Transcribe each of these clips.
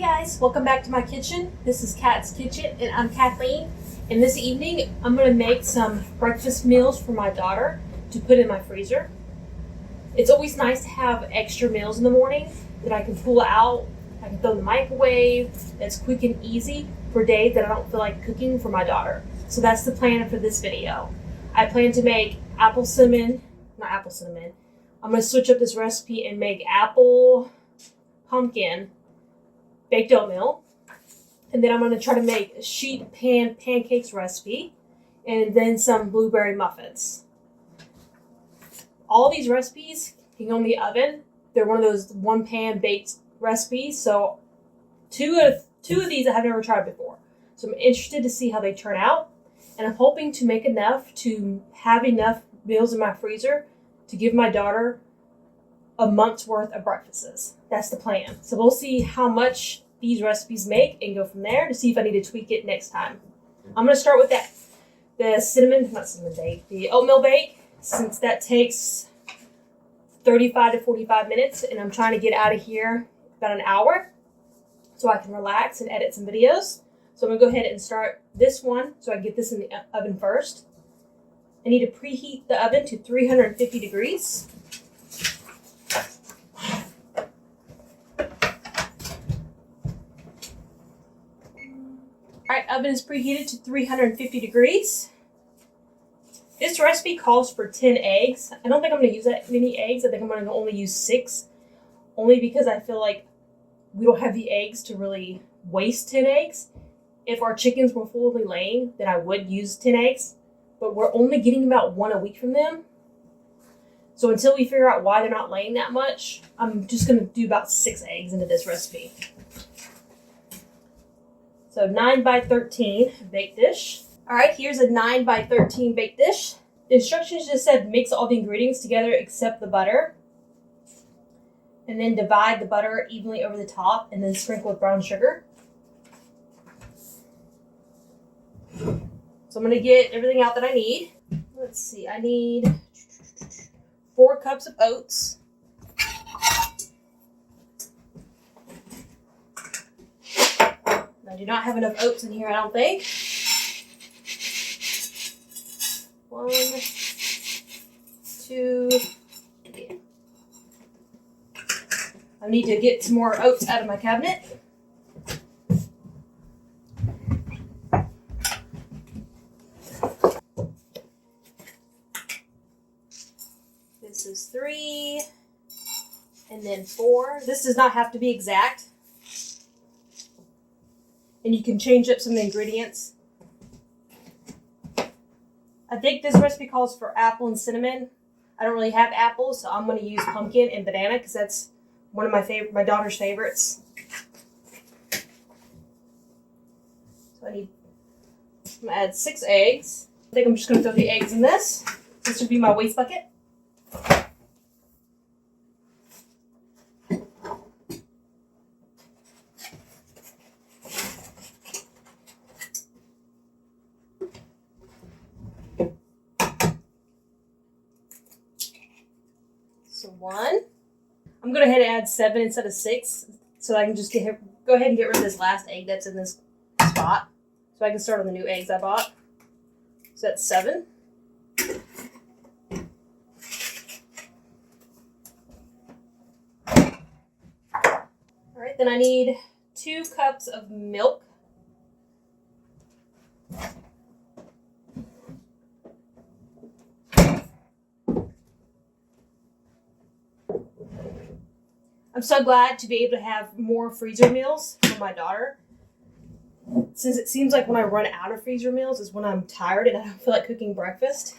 guys, welcome back to my kitchen. This is Kat's Kitchen and I'm Kathleen. And this evening I'm going to make some breakfast meals for my daughter to put in my freezer. It's always nice to have extra meals in the morning that I can pull out. I can throw in the microwave. That's quick and easy for days that I don't feel like cooking for my daughter. So that's the plan for this video. I plan to make not apple cinnamon. I'm going to switch up this recipe and make apple pumpkin baked oatmeal. And then I'm going to try to make a sheet pan pancakes recipe and then some blueberry muffins. All these recipes can go in the oven. They're one of those one pan baked recipes. So two of these I have never tried before. So I'm interested to see how they turn out. And I'm hoping to make enough to have enough meals in my freezer to give my daughter a month's worth of breakfasts. That's the plan. So we'll see how much these recipes make and go from there to see if I need to tweak it next time. I'm going to start with that. The oatmeal bake, since that takes 35 to 45 minutes and I'm trying to get out of here about an hour so I can relax and edit some videos. So I'm going to go ahead and start this one so I can get this in the oven first. I need to preheat the oven to 350 degrees. Alright, oven is preheated to 350 degrees. This recipe calls for 10 eggs. I don't think I'm going to use that many eggs. I think I'm going to only use 6. Only because I feel like we don't have the eggs to really waste 10 eggs. If our chickens were fully laying, then I would use 10 eggs. But we're only getting about 1 a week from them. So until we figure out why they're not laying that much, I'm just going to do about 6 eggs into this recipe. So 9 by 13 baked dish. All right, here's a 9 by 13 baked dish. The instructions just said mix all the ingredients together except the butter. And then divide the butter evenly over the top and then sprinkle with brown sugar. So I'm going to get everything out that I need. Let's see, I need 4 cups of oats. I do not have enough oats in here, I don't think. 1, 2, 3. I need to get some more oats out of my cabinet. This is 3, and then 4. This does not have to be exact. And you can change up some of the ingredients. I think this recipe calls for apple and cinnamon. I don't really have apples, so I'm going to use pumpkin and banana because that's one of my daughter's favorites. So I'm going to add 6 eggs. I think I'm just going to throw the eggs in this. This would be my waste bucket. So 1. I'm going to go ahead and add 7 instead of 6 so I can just go ahead and get rid of this last egg that's in this spot. So I can start on the new eggs I bought. So that's 7. Alright, then I need 2 cups of milk. I'm so glad to be able to have more freezer meals for my daughter. Since it seems like when I run out of freezer meals is when I'm tired and I don't feel like cooking breakfast.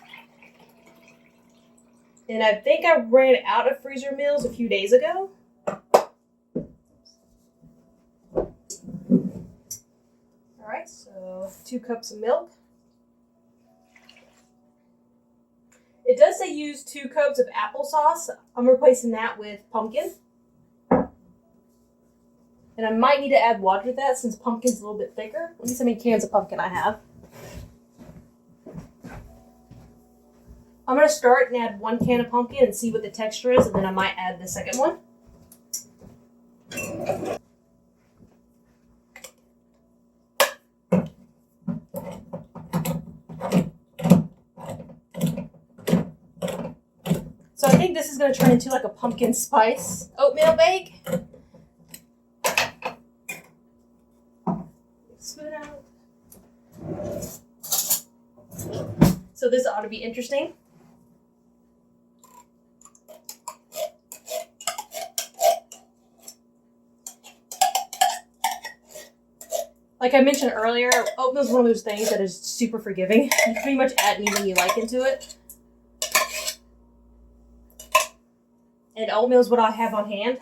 And I think I ran out of freezer meals a few days ago. Alright, so 2 cups of milk. It does say use 2 cups of applesauce. I'm replacing that with pumpkin. And I might need to add water to that since pumpkin's a little bit thicker. Let me see how many cans of pumpkin I have. I'm going to start and add 1 can of pumpkin and see what the texture is, and then I might add the second one. So I think this is going to turn into like a pumpkin spice oatmeal bake. Spoon out. So this ought to be interesting. Like I mentioned earlier, oatmeal is one of those things that is super forgiving. You can pretty much add anything you like into it. And oatmeal is what I have on hand.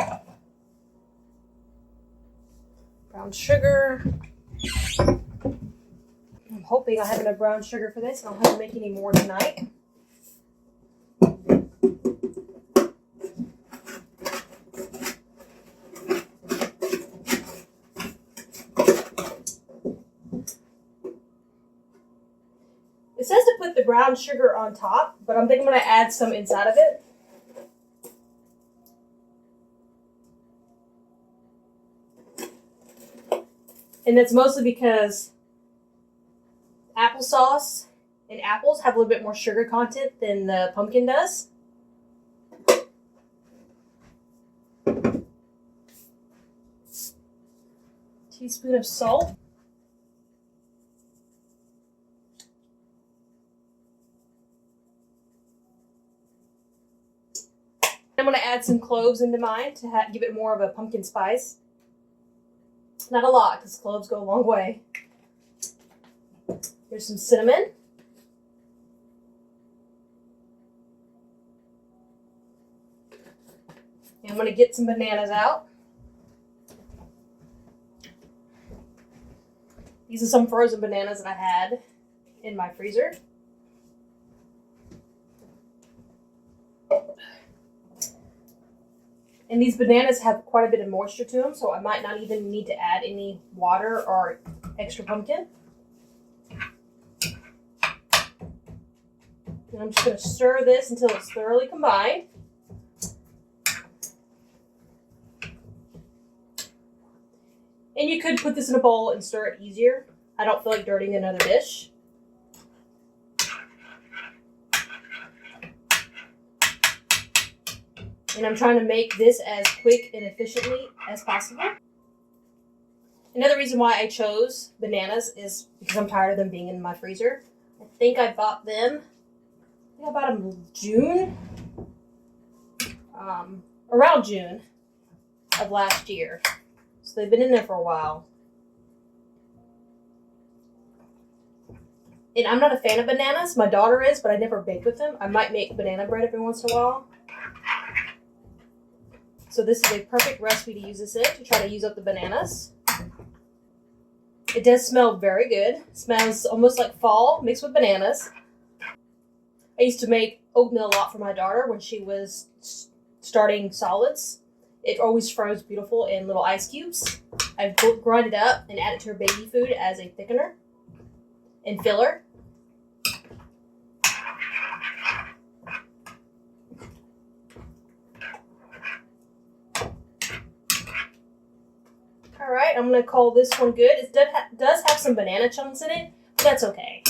Brown sugar. I'm hoping I have enough brown sugar for this. I don't have to make any more tonight. It says to put the brown sugar on top, but I'm thinking I'm going to add some inside of it. And that's mostly because applesauce and apples have a little bit more sugar content than the pumpkin does. Teaspoon of salt. I'm going to add some cloves into mine to give it more of a pumpkin spice. Not a lot, because cloves go a long way. Here's some cinnamon. And I'm going to get some bananas out. These are some frozen bananas that I had in my freezer. And these bananas have quite a bit of moisture to them, so I might not even need to add any water or extra pumpkin. And I'm just going to stir this until it's thoroughly combined. And you could put this in a bowl and stir it easier. I don't feel like dirtying another dish. And I'm trying to make this as quick and efficiently as possible. Another reason why I chose bananas is because I'm tired of them being in my freezer. I think I bought them, in June. Around June of last year. So they've been in there for a while. And I'm not a fan of bananas. My daughter is, but I never bake with them. I might make banana bread every once in a while. So this is a perfect recipe to use this in, to try to use up the bananas. It does smell very good. It smells almost like fall mixed with bananas. I used to make oatmeal a lot for my daughter when she was starting solids. It always froze beautiful in little ice cubes. I've grind it up and add it to her baby food as a thickener and filler. Alright, I'm going to call this one good. It does have some banana chunks in it, but that's okay.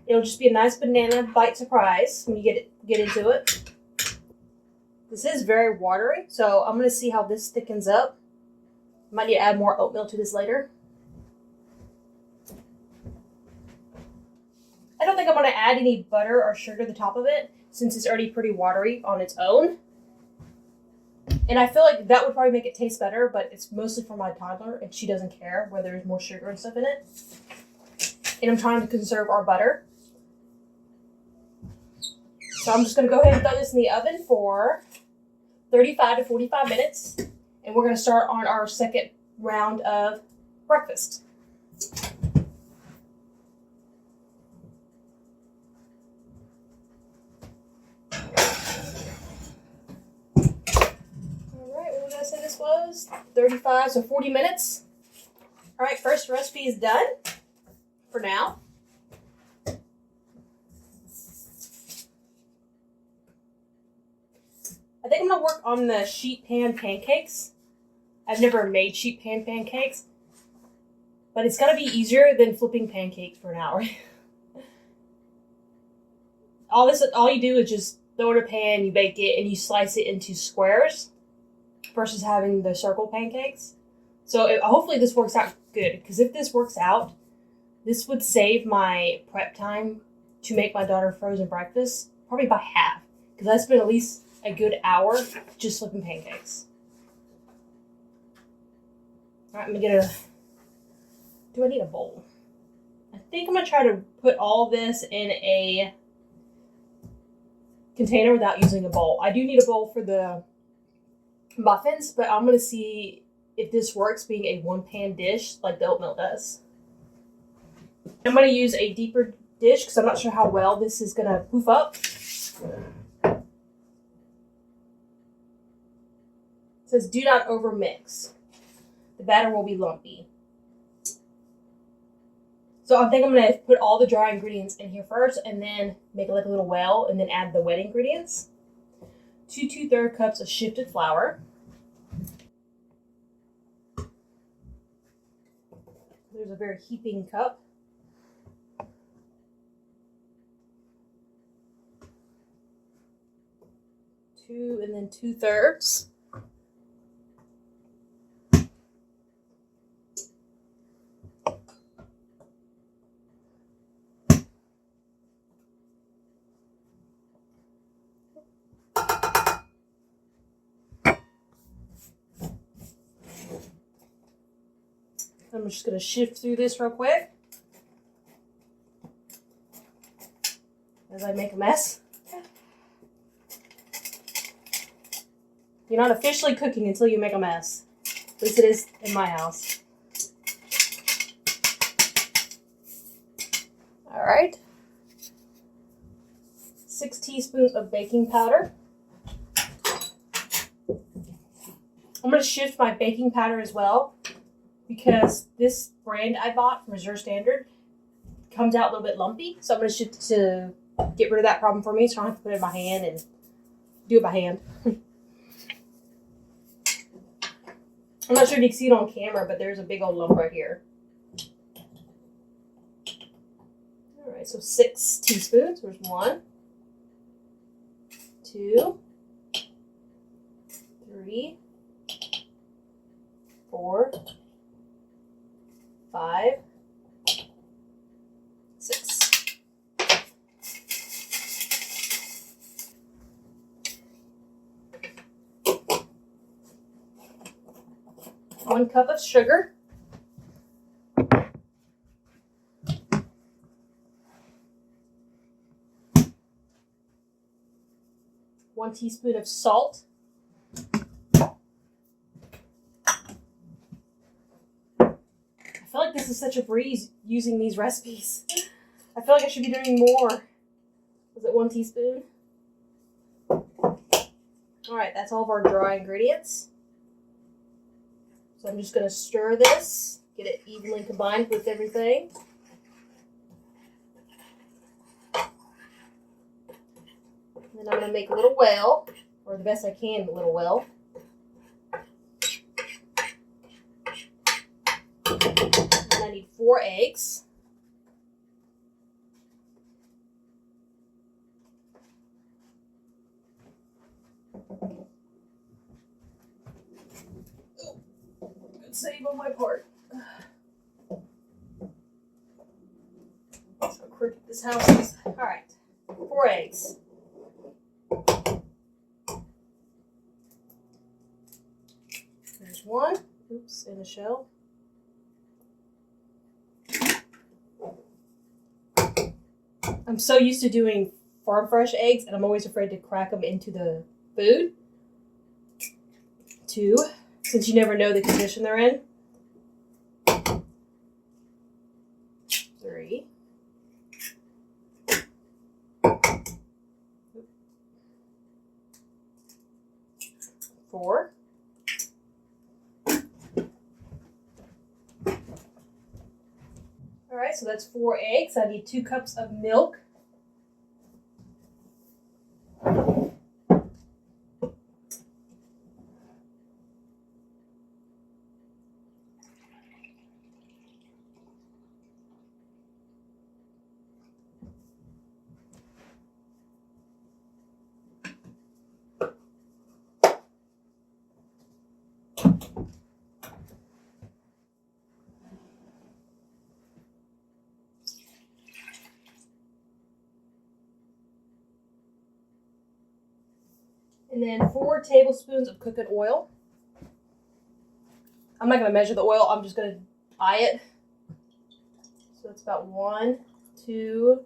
It'll just be a nice banana bite surprise when you get into it. This is very watery, so I'm going to see how this thickens up. Might need to add more oatmeal to this later. I don't think I'm going to add any butter or sugar to the top of it, since it's already pretty watery on its own. And I feel like that would probably make it taste better, but it's mostly for my toddler, and she doesn't care whether there's more sugar and stuff in it. And I'm trying to conserve our butter. So I'm just going to go ahead and throw this in the oven for 35 to 45 minutes. And we're going to start on our second round of breakfast. I said this was 35, so 40 minutes. All right, first recipe is done for now. I think I'm going to work on the sheet pan pancakes. I've never made sheet pan pancakes, but it's going to be easier than flipping pancakes for an hour. All you do is just throw it in a pan, you bake it, and you slice it into squares versus having the circle pancakes. So hopefully this works out good, because if this works out, this would save my prep time to make my daughter frozen breakfast probably by half, because I spent at least a good hour just flipping pancakes. All right, I'm gonna get do I need a bowl? I think I'm gonna try to put all this in a container without using a bowl. I do need a bowl for the muffins, but I'm gonna see if this works being a one-pan dish like the oatmeal does. I'm gonna use a deeper dish because I'm not sure how well this is gonna poof up. It says do not over mix. The batter will be lumpy. So I think I'm going to put all the dry ingredients in here first and then make it like a little well and then add the wet ingredients. 2 2/3 cups of shifted flour. There's a very heaping cup. 2 and then 2/3. I'm just going to shift through this real quick as I make a mess. You're not officially cooking until you make a mess. At least it is in my house. All right. 6 teaspoons of baking powder. I'm going to shift my baking powder as well, because this brand I bought from Reserve Standard comes out a little bit lumpy. So I'm going to shift to get rid of that problem for me, so I don't have to put it in my hand and do it by hand. I'm not sure if you can see it on camera, but there's a big old lump right here. All right, so 6 teaspoons. There's 1, 2, 3, 4, 5, 6. One cup of sugar. 1 teaspoon of salt. I feel like this is such a breeze using these recipes. I feel like I should be doing more. Was it 1 teaspoon? All right, that's all of our dry ingredients. So I'm just going to stir this, get it evenly combined with everything. And then I'm going to make a little well, or the best I can, a little well. And I need 4 eggs. Good save on my part. That's how crooked this house is. All right, 4 eggs. There's 1. Oops, in the shell. I'm so used to doing farm fresh eggs, and I'm always afraid to crack them into the food. 2, since you never know the condition they're in. 3. 4. All right, so that's 4 eggs. I need 2 cups of milk. And then 4 tablespoons of cooking oil. I'm not going to measure the oil. I'm just going to eye it. So it's about 1, 2,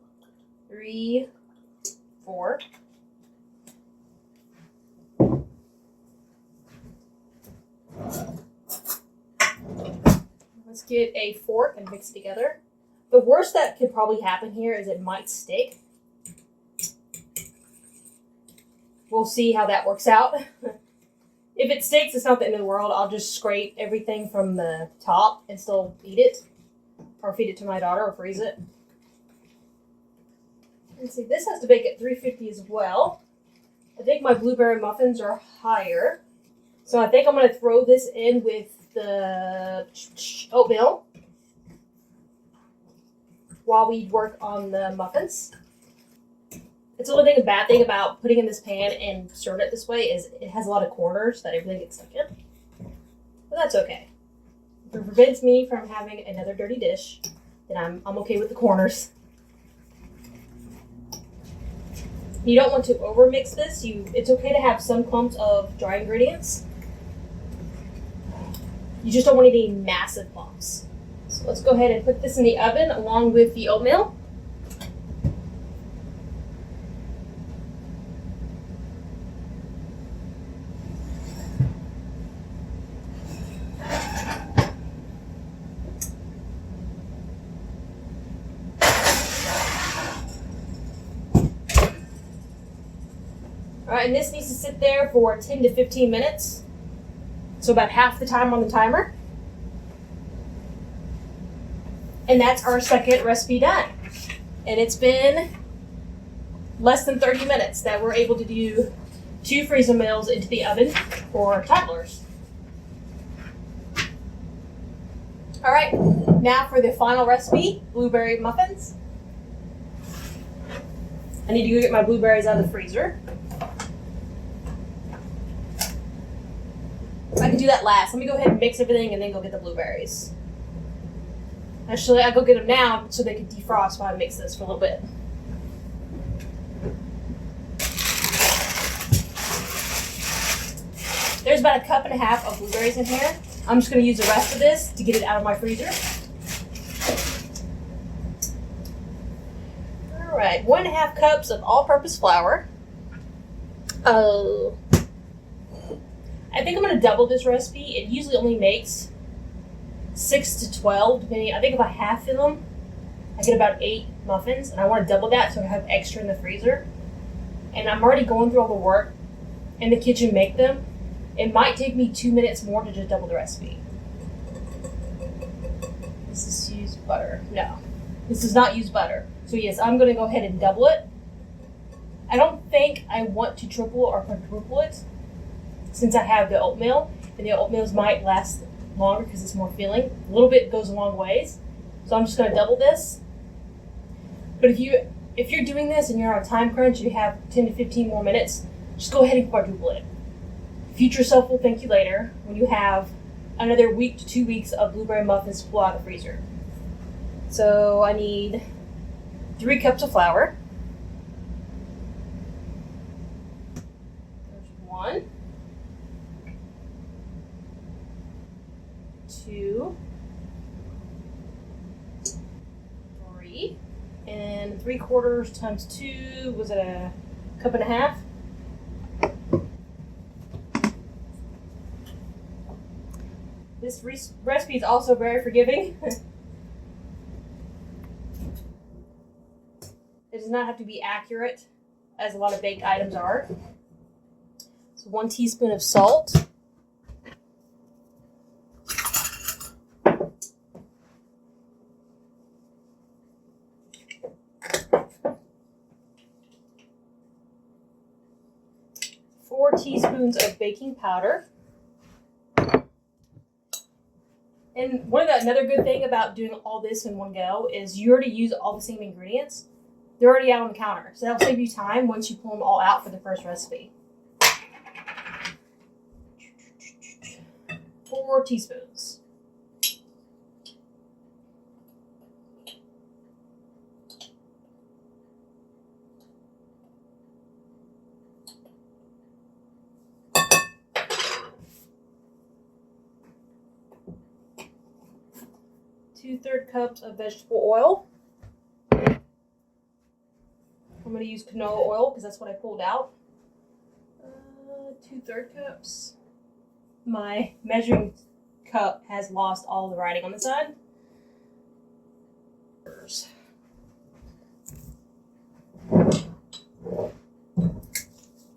3, 4. Let's get a fork and mix it together. The worst that could probably happen here is it might stick. We'll see how that works out. If it sticks, it's not the end of the world. I'll just scrape everything from the top and still eat it. Or feed it to my daughter or freeze it. Let's see, this has to bake at 350 as well. I think my blueberry muffins are higher. So I think I'm going to throw this in with the oatmeal while we work on the muffins. It's the only thing, a bad thing about putting in this pan and serving it this way is it has a lot of corners that everything gets stuck in. But that's okay. If it prevents me from having another dirty dish, then I'm okay with the corners. You don't want to overmix this. It's okay to have some clumps of dry ingredients. You just don't want any massive clumps. So let's go ahead and put this in the oven along with the oatmeal. Alright, and this needs to sit there for 10 to 15 minutes. So about half the time on the timer. And that's our second recipe done. And it's been less than 30 minutes that we're able to do 2 freezer meals into the oven for toddlers. Alright, now for the final recipe, blueberry muffins. I need to go get my blueberries out of the freezer. I can do that last. Let me go ahead and mix everything and then go get the blueberries. Actually, I'll go get them now so they can defrost while I mix this for a little bit. There's about 1.5 cups of blueberries in here. I'm just going to use the rest of this to get it out of my freezer. Alright, 1.5 cups of all-purpose flour. I think I'm going to double this recipe. It usually only makes 6 to 12, depending. I think if I half fill them, I get about 8 muffins, and I want to double that so I have extra in the freezer. And I'm already going through all the work in the kitchen to make them. It might take me 2 minutes more to just double the recipe. This is used butter. No, this does not use butter. So yes, I'm going to go ahead and double it. I don't think I want to triple or quadruple it, since I have the oatmeal, and the oatmeals might last longer because it's more filling. A little bit goes a long ways. So I'm just going to double this. But if you're doing this and you're on a time crunch, you have 10 to 15 more minutes, just go ahead and quadruple it. Future self will thank you later when you have another week to 2 weeks of blueberry muffins to pull out of the freezer. So I need 3 cups of flour. There's 1. 2, 3, and 3/4 times 2, was it 1.5 cups? This recipe is also very forgiving. It does not have to be accurate, as a lot of baked items are. So 1 teaspoon of salt. 4 teaspoons of baking powder. And another good thing about doing all this in one go is you already use all the same ingredients. They're already out on the counter. So that'll save you time once you pull them all out for the first recipe. 4 teaspoons. 2/3 cups of vegetable oil. I'm going to use canola oil because that's what I pulled out. 2/3 cups. My measuring cup has lost all the writing on the side.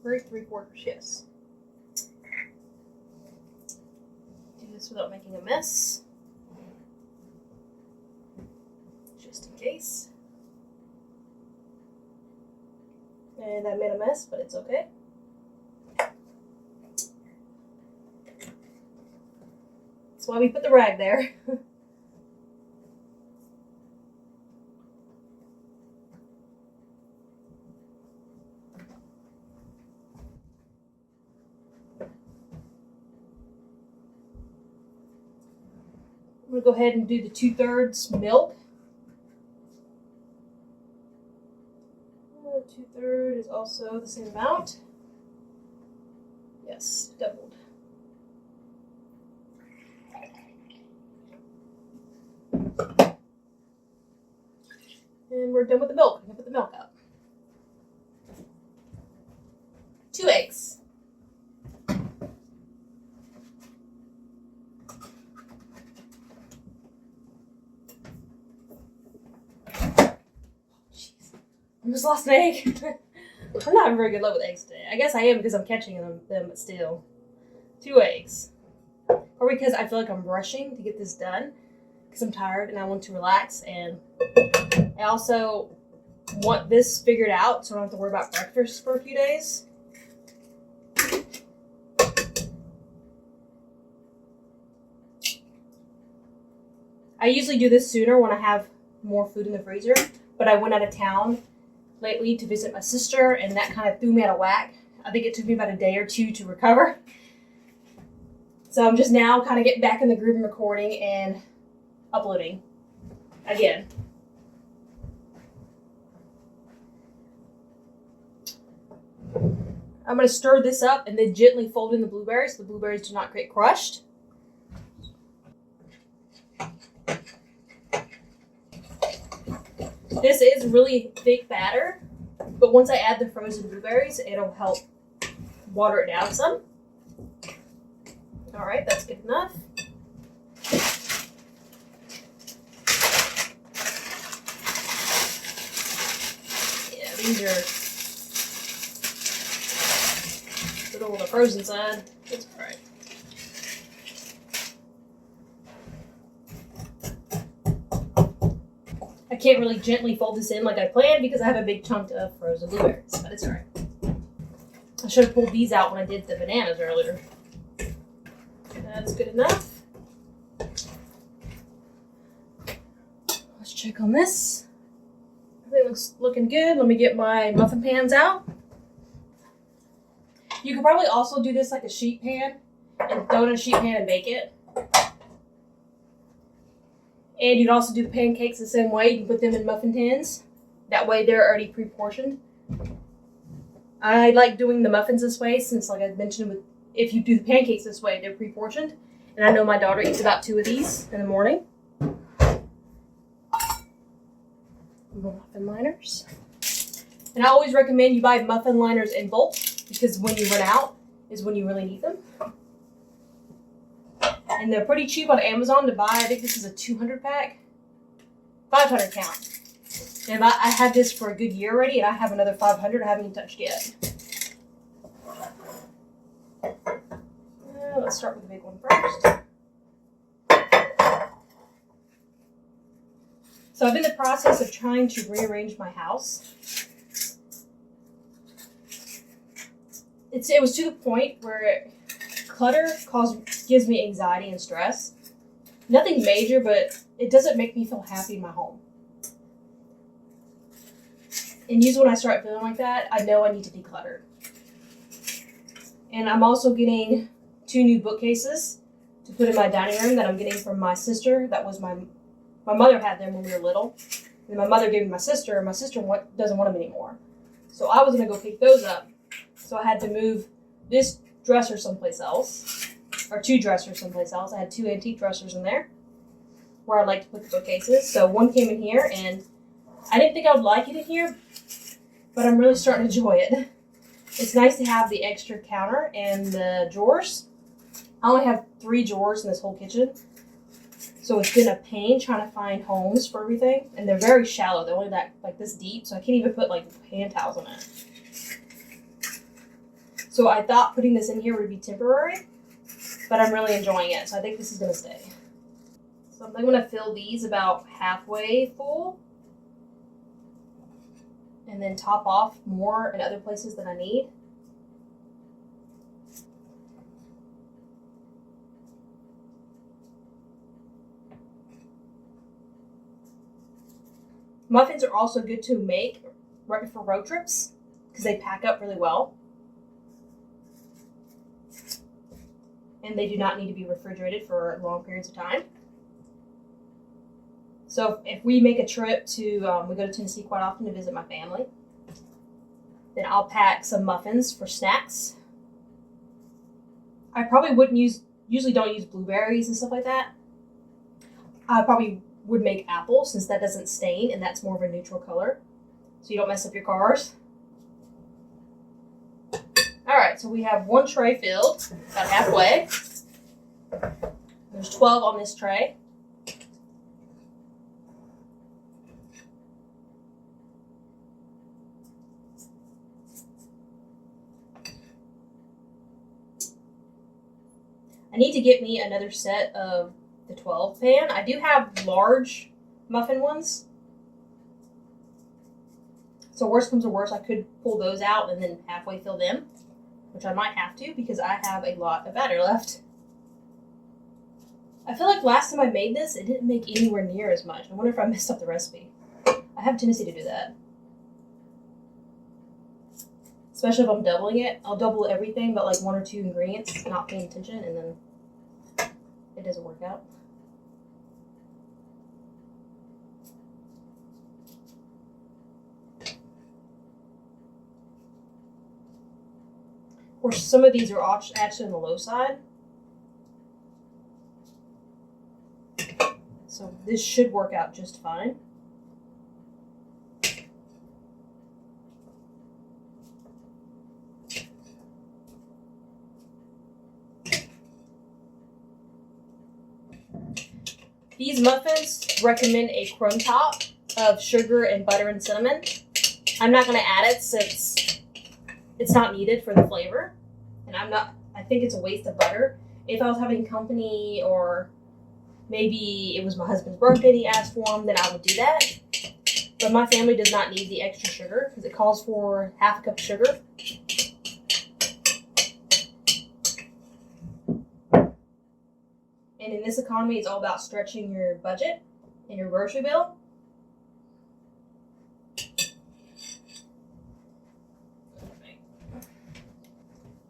3/4, yes. Do this without making a mess, just in case. And I made a mess, but it's okay. That's why we put the rag there. I'm going to go ahead and do the 2/3 milk. 2/3 is also the same amount. Yes, doubled. And we're done with the milk. I'm going to put the milk up. 2 eggs. Almost lost an egg. I'm not having very good luck with eggs today. I guess I am because I'm catching them, but still. 2 eggs. Or because I feel like I'm rushing to get this done because I'm tired and I want to relax. And I also want this figured out so I don't have to worry about breakfast for a few days. I usually do this sooner when I have more food in the freezer, but I went out of town lately to visit my sister, and that kind of threw me out of whack. I think it took me about a day or 2 to recover. So I'm just now kind of getting back in the groove of recording and uploading again. I'm going to stir this up and then gently fold in the blueberries so the blueberries do not get crushed. This is really thick batter, but once I add the frozen blueberries, it'll help water it down some. All right, that's good enough. Yeah, these are little on the frozen side. It's all right. I can't really gently fold this in like I planned because I have a big chunk of frozen blueberries, but it's all right. I should have pulled these out when I did the bananas earlier. That's good enough. Let's check on this. Everything looks looking good. Let me get my muffin pans out. You could probably also do this like a sheet pan and throw it in a sheet pan and bake it. And you'd also do the pancakes the same way. You can put them in muffin tins. That way they're already pre-portioned. I like doing the muffins this way since, like I mentioned, if you do the pancakes this way, they're pre-portioned. And I know my daughter eats about 2 of these in the morning. Muffin liners. And I always recommend you buy muffin liners in bulk because when you run out is when you really need them. And they're pretty cheap on Amazon to buy. I think this is a 200 pack. 500 count. And I had this for a good year already, and I have another 500 I haven't even touched yet. Let's start with the big one first. So I'm in the process of trying to rearrange my house. It was to the point where clutter gives me anxiety and stress. Nothing major, but it doesn't make me feel happy in my home. And usually when I start feeling like that, I know I need to declutter. And I'm also getting 2 new bookcases to put in my dining room that I'm getting from my sister. That was my mother had them when we were little. And my mother gave them to my sister, and my sister doesn't want them anymore. So I was going to go pick those up. So I had to move this dresser someplace else, or 2 dressers someplace else. I had 2 antique dressers in there. where I like to put the bookcases. So one came in here, and I didn't think I would like it in here, but I'm really starting to enjoy it. It's nice to have the extra counter and the drawers. I only have 3 drawers in this whole kitchen, so it's been a pain trying to find homes for everything. And they're very shallow. They're only that like this deep, so I can't even put like hand towels on it. So I thought putting this in here would be temporary, but I'm really enjoying it. So I think this is gonna stay. So I'm gonna fill these about halfway full, and then top off more in other places that I need. Muffins are also good to make right before road trips because they pack up really well. And they do not need to be refrigerated for long periods of time. So if we make a trip to, we go to Tennessee quite often to visit my family, then I'll pack some muffins for snacks. I probably usually don't use blueberries and stuff like that. I probably would make apple since that doesn't stain and that's more of a neutral color, so you don't mess up your cars. All right, so we have 1 tray filled, about halfway. There's 12 on this tray. I need to get me another set of the 12 pan. I do have large muffin ones. So worst comes to worst, I could pull those out and then halfway fill them, which I might have to because I have a lot of batter left. I feel like last time I made this, it didn't make anywhere near as much. I wonder if I messed up the recipe. I have a tendency to do that. Especially if I'm doubling it. I'll double everything but like 1 or 2 ingredients, not paying attention, and then it doesn't work out. Of course, some of these are actually on the low side. So this should work out just fine. These muffins recommend a crumb top of sugar and butter and cinnamon. I'm not going to add it since it's not needed for the flavor. And I think it's a waste of butter. If I was having company or maybe it was my husband's birthday and he asked for them, then I would do that. But my family does not need the extra sugar because it calls for half a cup of sugar. And in this economy, it's all about stretching your budget and your grocery bill.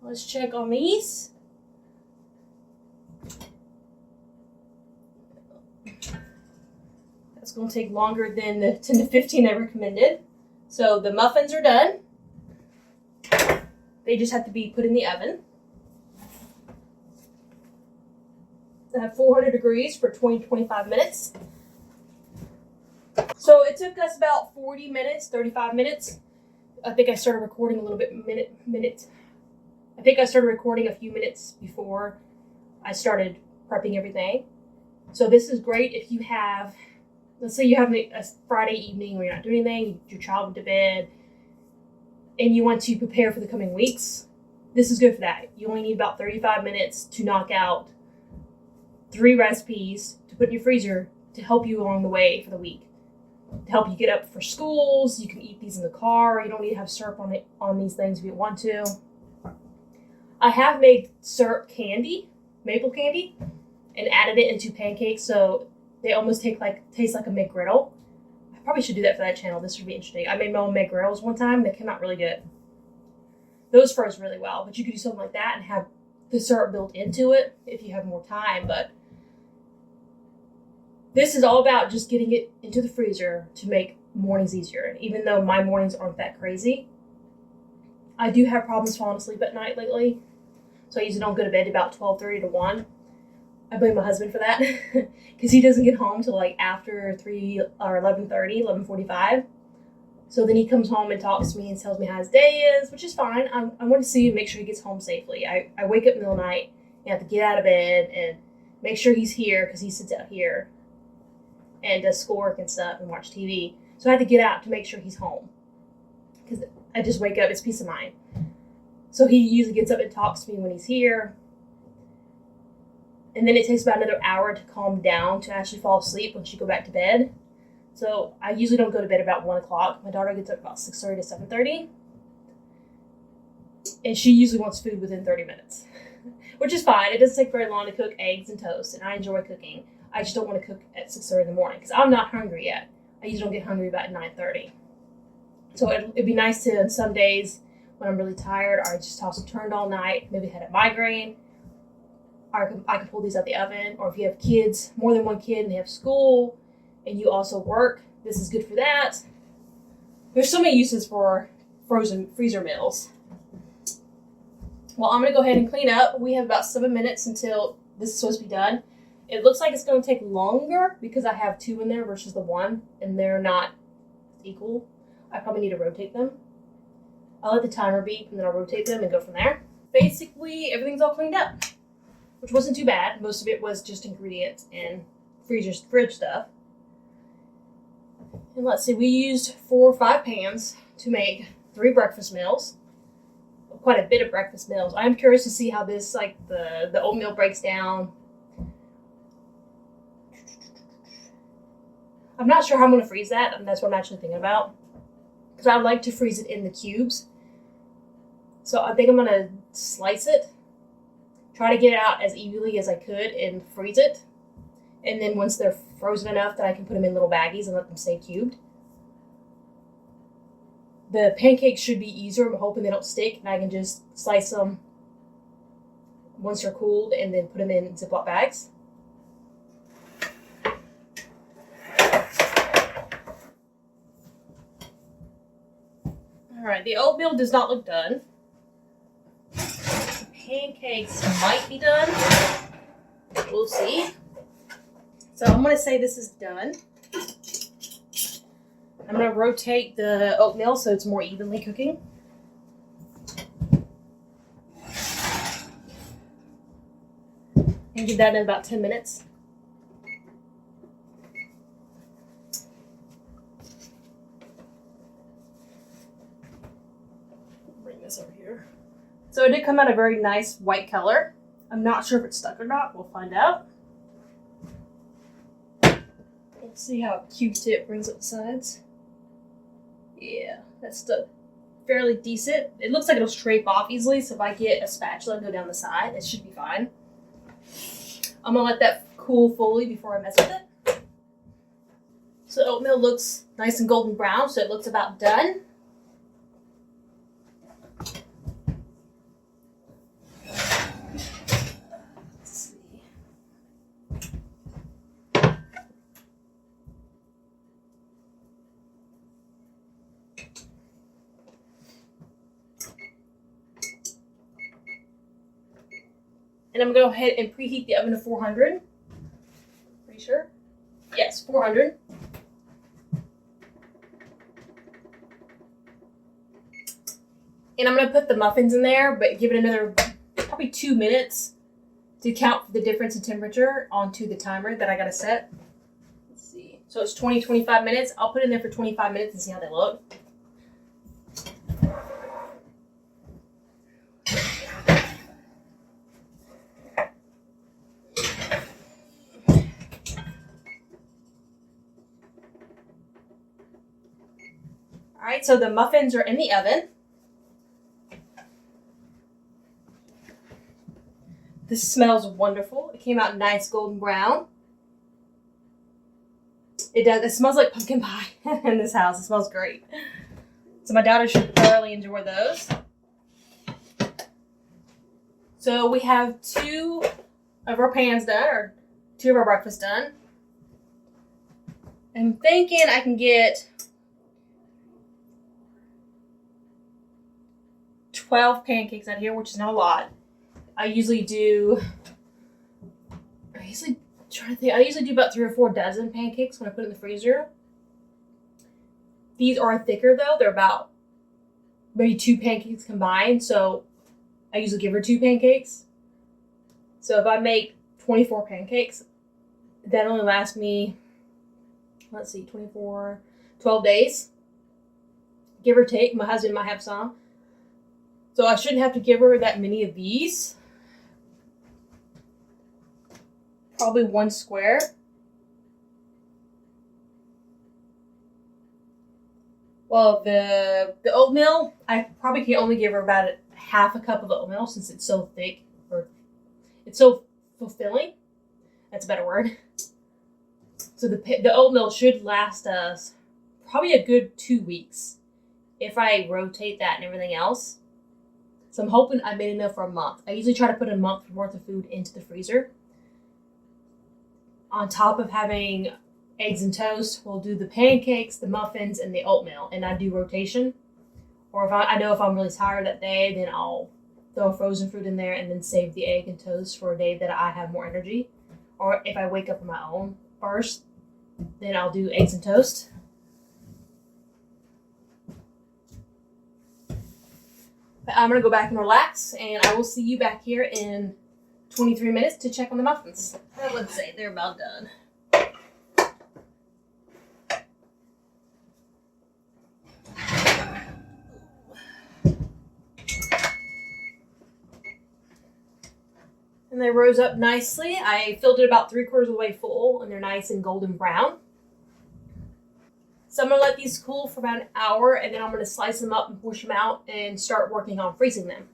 Let's check on these. That's going to take longer than the 10 to 15 I recommended. So the muffins are done. They just have to be put in the oven. At 400 degrees for 20 to 25 minutes. So it took us about 40 minutes, 35 minutes. I think I started recording a little bit I think I started recording a few minutes before I started prepping everything. So this is great if you have, let's say you have a Friday evening where you're not doing anything, your child went to bed, and you want to prepare for the coming weeks. This is good for that. You only need about 35 minutes to knock out 3 recipes to put in your freezer to help you along the way for the week. To help you get up for schools. You can eat these in the car. You don't need to have syrup on these things if you want to. I have made syrup candy, maple candy, and added it into pancakes so they almost taste like a McGriddle. I probably should do that for that channel. This would be interesting. I made my own McGriddles one time. They came out really good. Those froze really well, but you could do something like that and have the syrup built into it if you have more time. But this is all about just getting it into the freezer to make mornings easier. Even though my mornings aren't that crazy, I do have problems falling asleep at night lately. So I usually don't go to bed about 12:30 to 1. I blame my husband for that because he doesn't get home till like after 3 or 11:30, 11:45. So then he comes home and talks to me and tells me how his day is, which is fine. I want to see and make sure he gets home safely. I wake up in the middle of the night and have to get out of bed and make sure he's here because he sits out here and does schoolwork and stuff and watch TV. So I have to get out to make sure he's home because I just wake up. It's peace of mind. So he usually gets up and talks to me when he's here. And then it takes about another hour to calm down to actually fall asleep once you go back to bed. So I usually don't go to bed about 1 o'clock. My daughter gets up about 6:30 to 7:30. And she usually wants food within 30 minutes, which is fine. It doesn't take very long to cook eggs and toast, and I enjoy cooking. I just don't want to cook at 6:30 in the morning because I'm not hungry yet. I usually don't get hungry about 9:30. So it'd be nice to, on some days when I'm really tired, or I just tossed and turned all night, maybe had a migraine, or I can pull these out the oven. Or if you have kids, more than one kid, and they have school, and you also work, this is good for that. There's so many uses for frozen freezer meals. Well, I'm going to go ahead and clean up. We have about 7 minutes until this is supposed to be done. It looks like it's going to take longer because I have 2 in there versus the 1, and they're not equal. I probably need to rotate them. I'll let the timer beep, and then I'll rotate them and go from there. Basically, everything's all cleaned up, which wasn't too bad. Most of it was just ingredients and fridge stuff. And let's see, we used 4 or 5 pans to make 3 breakfast meals. Quite a bit of breakfast meals. I'm curious to see how this, like the oatmeal breaks down. I'm not sure how I'm going to freeze that. And that's what I'm actually thinking about. Because I would like to freeze it in the cubes. So I think I'm going to slice it. Try to get it out as evenly as I could and freeze it. And then once they're frozen enough that I can put them in little baggies and let them stay cubed. The pancakes should be easier. I'm hoping they don't stick and I can just slice them once they're cooled and then put them in Ziploc bags. Alright, the oatmeal does not look done. The pancakes might be done. We'll see. So I'm going to say this is done. I'm going to rotate the oatmeal so it's more evenly cooking. And give that in about 10 minutes. Bring this over here. So it did come out a very nice white color. I'm not sure if it's stuck or not. We'll find out. Let's see how a Q-tip brings up the sides. Yeah, that's stuck fairly decent. It looks like it'll scrape off easily, so if I get a spatula and go down the side, it should be fine. I'm going to let that cool fully before I mess with it. So oatmeal looks nice and golden brown, so it looks about done. And I'm going to go ahead and preheat the oven to 400. Pretty sure? Yes, 400. And I'm going to put the muffins in there, but give it another probably 2 minutes to count the difference in temperature onto the timer that I got to set. Let's see. So it's 25 minutes. I'll put it in there for 25 minutes and see how they look. Alright, so the muffins are in the oven. This smells wonderful. It came out nice golden brown. It does. It smells like pumpkin pie in this house. It smells great. So my daughter should thoroughly enjoy those. So we have 2 of our pans done, or 2 of our breakfast done. I'm thinking I can get 12 pancakes out here, which is not a lot. I usually do, I usually do about 3 or 4 dozen pancakes when I put it in the freezer. These are thicker though. They're about maybe 2 pancakes combined. So I usually give her 2 pancakes. So if I make 24 pancakes, that only lasts me, 12 days. Give or take. My husband might have some. So I shouldn't have to give her that many of these. Probably 1 square. Well, the oatmeal, I probably can only give her about half a cup of oatmeal since it's so thick, or it's so fulfilling. That's a better word. So the oatmeal should last us probably a good 2 weeks if I rotate that and everything else. So I'm hoping I made enough for a month. I usually try to put a month worth of food into the freezer. On top of having eggs and toast, we'll do the pancakes, the muffins, and the oatmeal, and I do rotation. Or if I know if I'm really tired that day, then I'll throw frozen fruit in there and then save the egg and toast for a day that I have more energy. Or if I wake up on my own first, then I'll do eggs and toast. But I'm going to go back and relax, and I will see you back here in 23 minutes to check on the muffins. I would say they're about done. And they rose up nicely. I filled it about 3/4 of the way full, and they're nice and golden brown. So I'm going to let these cool for about an hour, and then I'm going to slice them up and push them out and start working on freezing them.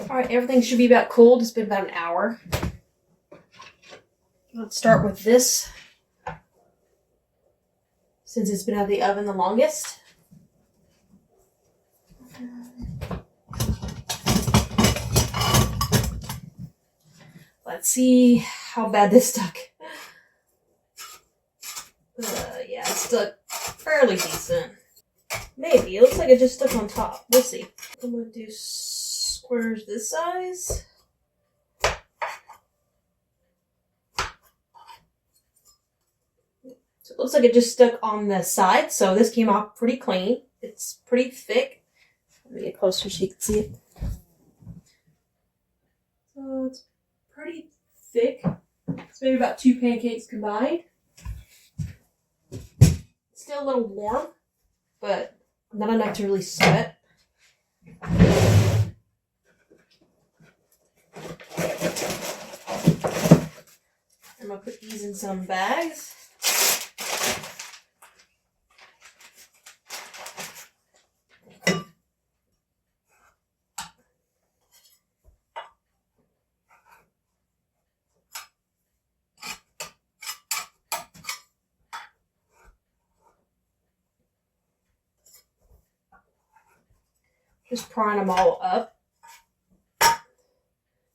Alright, everything should be about cooled. It's been about an hour. Let's start with this, since it's been out of the oven the longest. Let's see how bad this stuck. Yeah, it stuck fairly decent. Maybe. It looks like it just stuck on top. We'll see. I'm going to do squares this size. So it looks like it just stuck on the side. So this came off pretty clean. It's pretty thick. Let me get closer so you can see it. So it's pretty thick. It's maybe about 2 pancakes combined. Still a little warm, but not enough to really sweat. I'm going to put these in some bags. Just prying them all up.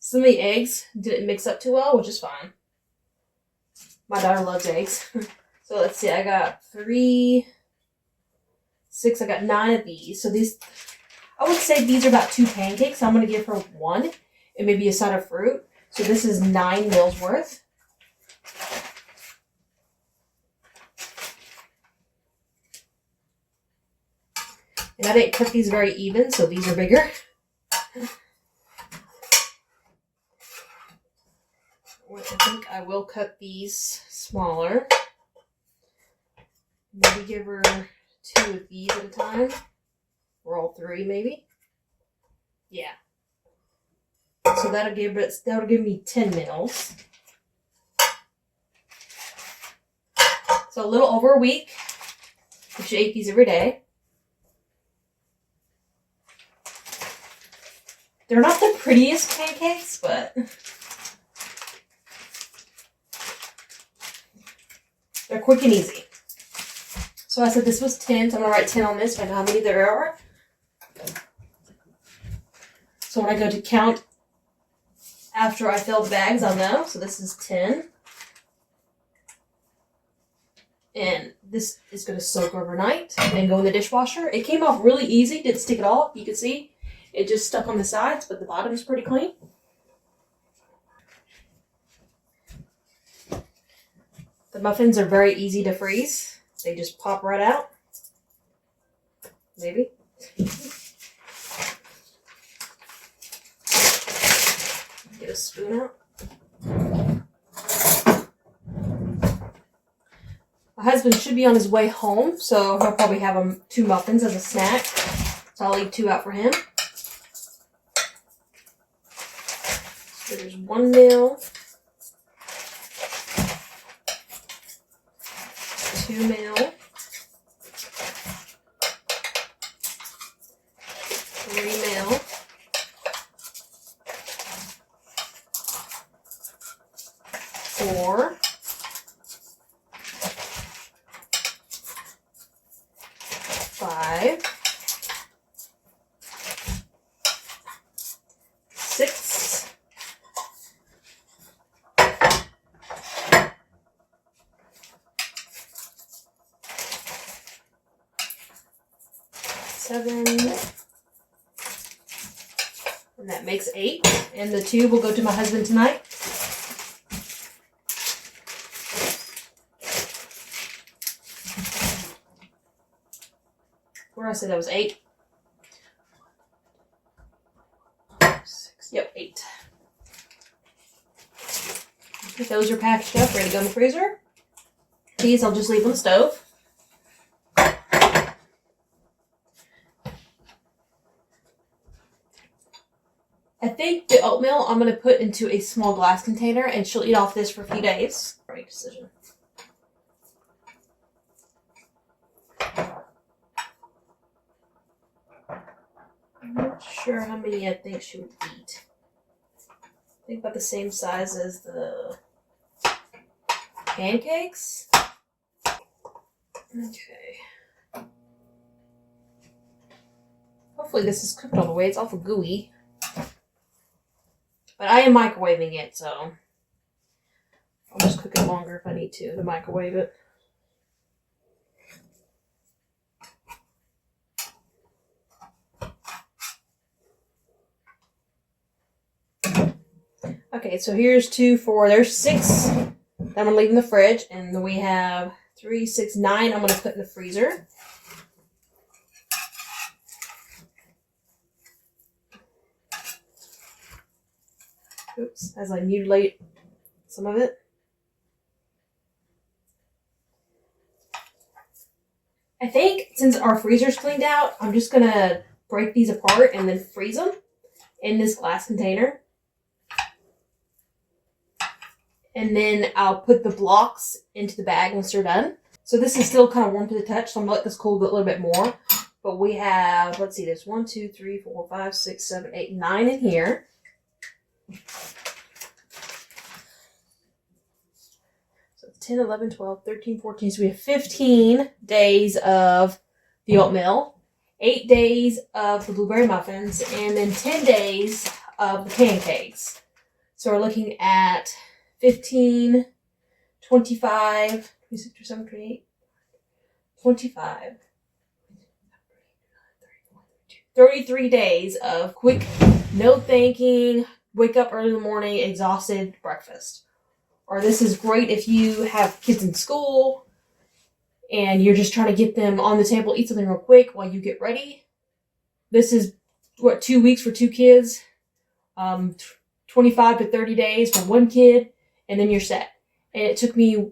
Some of the eggs didn't mix up too well, which is fine. My daughter loves eggs. So let's see, I got 3, 6, I got 9 of these. So these, I would say these are about 2 pancakes. So I'm going to give her 1 and maybe a side of fruit. So this is 9 meals worth. And I didn't cut these very even, so these are bigger. I think I will cut these smaller. Maybe give her 2 of these at a time. Or all 3, maybe. Yeah. So that'll give me 10 meals. So a little over a week if she ate these every day. They're not the prettiest pancakes, but they're quick and easy. So I said this was 10, so I'm going to write 10 on this so I know how many there are. So when I go to count after I fill the bags, I'll know. So this is 10. And this is going to soak overnight and go in the dishwasher. It came off really easy. Didn't stick at all. You can see. It just stuck on the sides, but the bottom is pretty clean. The muffins are very easy to freeze. They just pop right out. Maybe. Get a spoon out. My husband should be on his way home, so he'll probably have 2 muffins as a snack. So I'll leave 2 out for him. So there's 1 meal, 2 meal, 3 meal, 4, 5, 6, 7, and that makes 8. And the 2 will go to my husband tonight. Where did I say that was 8? 6, yep, 8. Those are packaged up, ready to go in the freezer. These I'll just leave on the stove. I think the oatmeal I'm going to put into a small glass container, and she'll eat off this for a few days. Right decision. I'm not sure how many I think she would eat. I think about the same size as the pancakes. Okay. Hopefully this is cooked all the way. It's awful gooey. But I am microwaving it, so I'll just cook it longer if I need to microwave it. Okay, so here's 2, 4, there's 6 that I'm going to leave in the fridge, and then we have 3, 6, 9 I'm going to put in the freezer. Oops, as I mutilate some of it. I think since our freezer's cleaned out, I'm just going to break these apart and then freeze them in this glass container. And then I'll put the blocks into the bag once they're done. So this is still kind of warm to the touch, so I'm going to let this cool a little bit more. But we have, let's see, there's 1, 2, 3, 4, 5, 6, 7, 8, 9 in here. So 10, 11, 12, 13, 14. So we have 15 days of the oatmeal, 8 days of the blueberry muffins, and then 10 days of the pancakes. So we're looking at 15, 25, 26, 27, 28, 25, 33 days of quick, no thinking, wake up early in the morning, exhausted breakfast. Or this is great if you have kids in school and you're just trying to get them on the table, eat something real quick while you get ready. This is, 2 weeks for 2 kids, 25 to 30 days for 1 kid, and then you're set. And it took me,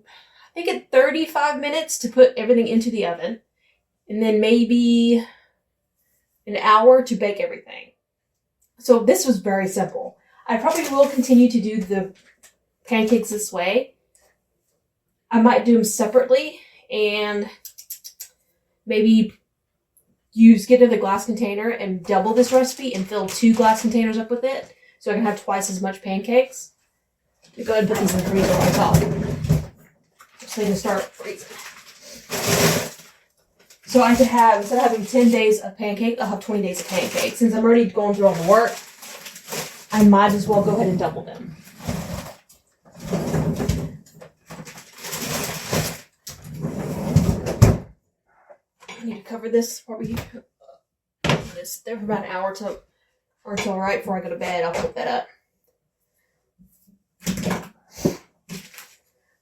I think, 35 minutes to put everything into the oven, and then maybe an hour to bake everything. So this was very simple. I probably will continue to do the pancakes this way. I might do them separately and maybe get another glass container and double this recipe and fill 2 glass containers up with it so I can have twice as much pancakes. Go ahead and put these in the freezer on top so they can start freezing. So I could have, instead of having 10 days of pancake, I'll have 20 days of pancakes. Since I'm already going through all the work, I might as well go ahead and double them. I need to cover this probably. This there for about an hour or until right before I go to bed. I'll put that up.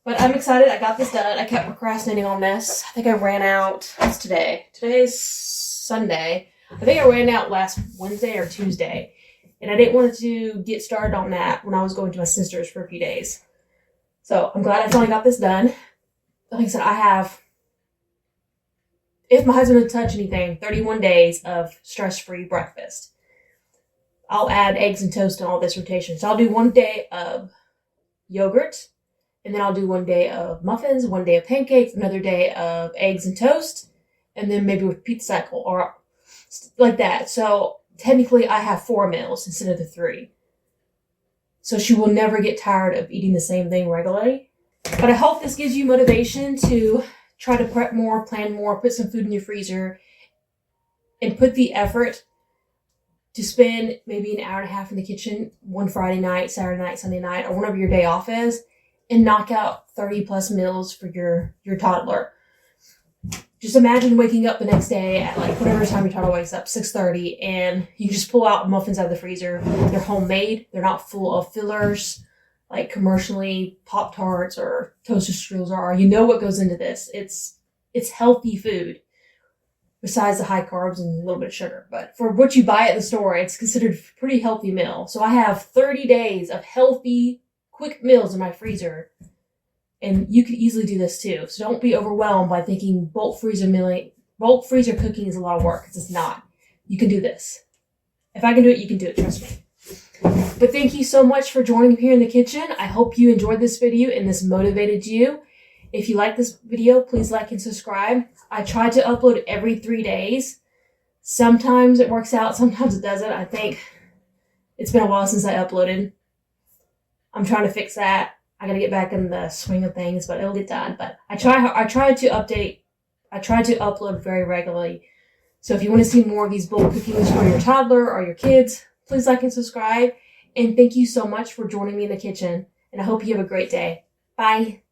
But I'm excited. I got this done. I kept procrastinating on this. I think I ran out. What's today? Today's Sunday. I think I ran out last Wednesday or Tuesday. And I didn't want to get started on that when I was going to my sister's for a few days. So I'm glad I finally got this done. Like I said, I have, if my husband would touch anything, 31 days of stress-free breakfast. I'll add eggs and toast in all this rotation. So I'll do 1 day of yogurt, and then I'll do 1 day of muffins, 1 day of pancakes, another day of eggs and toast, and then maybe with pizza cycle or like that. So technically I have 4 meals instead of the 3. So she will never get tired of eating the same thing regularly. But I hope this gives you motivation to try to prep more, plan more, put some food in your freezer, and put the effort to spend maybe an hour and a half in the kitchen one Friday night, Saturday night, Sunday night, or whenever your day off is, and knock out 30 plus meals for your toddler. Just imagine waking up the next day at like whatever time your toddler wakes up, 6:30, and you just pull out muffins out of the freezer. They're homemade. They're not full of fillers like commercially Pop-Tarts or toaster strudels are. You know what goes into this. It's healthy food besides the high carbs and a little bit of sugar. But for what you buy at the store, it's considered a pretty healthy meal. So I have 30 days of healthy, quick meals in my freezer. And you could easily do this too. So don't be overwhelmed by thinking bulk freezer cooking is a lot of work, because it's not. You can do this. If I can do it, you can do it, trust me. But thank you so much for joining me here in the kitchen. I hope you enjoyed this video and this motivated you. If you like this video, please like and subscribe. I try to upload every 3 days. Sometimes it works out, sometimes it doesn't. I think it's been a while since I uploaded. I'm trying to fix that. I gotta get back in the swing of things, but it'll get done. But I try to upload very regularly. So if you want to see more of these bulk cookies for your toddler or your kids, please like and subscribe. And thank you so much for joining me in the kitchen. And I hope you have a great day. Bye.